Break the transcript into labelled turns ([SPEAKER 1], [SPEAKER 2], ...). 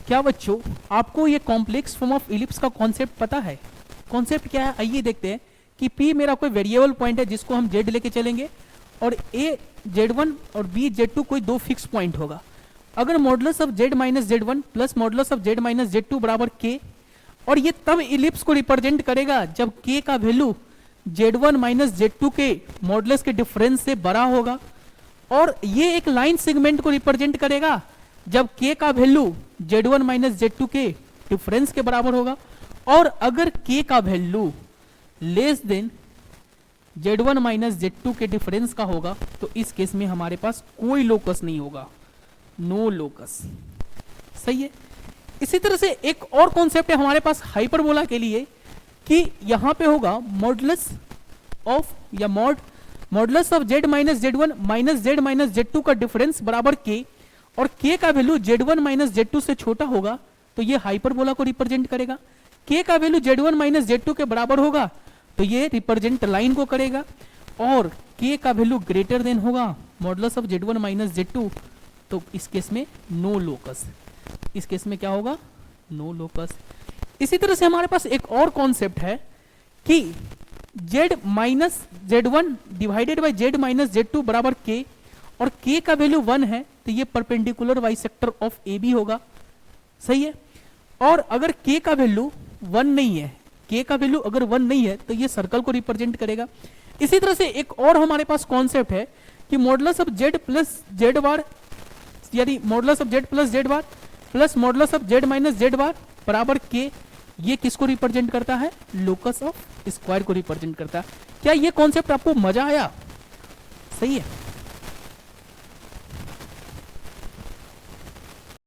[SPEAKER 1] क्या बच्चों आपको ये कॉम्प्लेक्स फॉर्म ऑफ इलिप्स का कॉन्सेप्ट पता है? कॉन्सेप्ट क्या है आइए देखते हैं कि P मेरा कोई वेरिएबल पॉइंट है जिसको हम Z लेके चलेंगे और A Z1 और B Z2 कोई दो फिक्स पॉइंट होगा। अगर modulus of Z minus Z1 plus modulus of Z minus Z2 बराबर K, और ये तब इलिप्स को रिप्रेजेंट करेगा जब K का वैल्यू Z1 माइनस Z2 के मॉडुलस के डिफरेंस से बड़ा होगा, और ये एक लाइन सेगमेंट को रिप्रेजेंट करेगा जब K का वैल्यू Z1 माइनस Z2 के डिफरेंस के बराबर होगा, और अगर K का value less than Z1 minus Z2 के डिफरेंस का होगा तो इस केस में हमारे पास कोई लोकस नहीं होगा, नो लोकस। सही है। इसी तरह से एक और कॉन्सेप्ट है हमारे पास हाइपरबोला के लिए कि यहां पे होगा मॉडुलस ऑफ या modulus of Z minus Z1 minus Z minus Z2 का डिफरेंस बराबर K, और K का वैल्यू Z1 माइनस Z2 से छोटा होगा तो ये हाइपरबोला को रिप्रेजेंट करेगा। K का वैल्यू Z1 माइनस Z2 के बराबर होगा तो ये रिप्रेजेंट लाइन को करेगा, और K का वैल्यू ग्रेटर देन होगा modulus of Z1 minus Z2 तो इस केस में नो लोकस। इस केस में क्या होगा? No locus. इसी तरह से हमारे पास एक और कॉन्सेप्ट है कि Z minus Z1 divided by Z minus Z2 बराबर K, और K का वैल्यू 1 है तो ये परपेंडिकुलर बाइसेक्टर ऑफ AB होगा। सही है। और अगर K का वैल्यू 1 नहीं है, K का वैल्यू अगर 1 नहीं है तो ये सर्कल को रिप्रेजेंट करेगा। इसी तरह से एक और हमारे पास कॉन्सेप्ट है कि modulus of Z plus Z बार, यानी modulus of Z plus Z bar plus modulus of Z minus Z बार बराबर K, ये किसको रिप्रेजेंट करता है? लोकस ऑफ स्क्वायर को रिप्रेजेंट करता है। क्या ये कॉन्सेप्ट आपको मजा आया? सही है।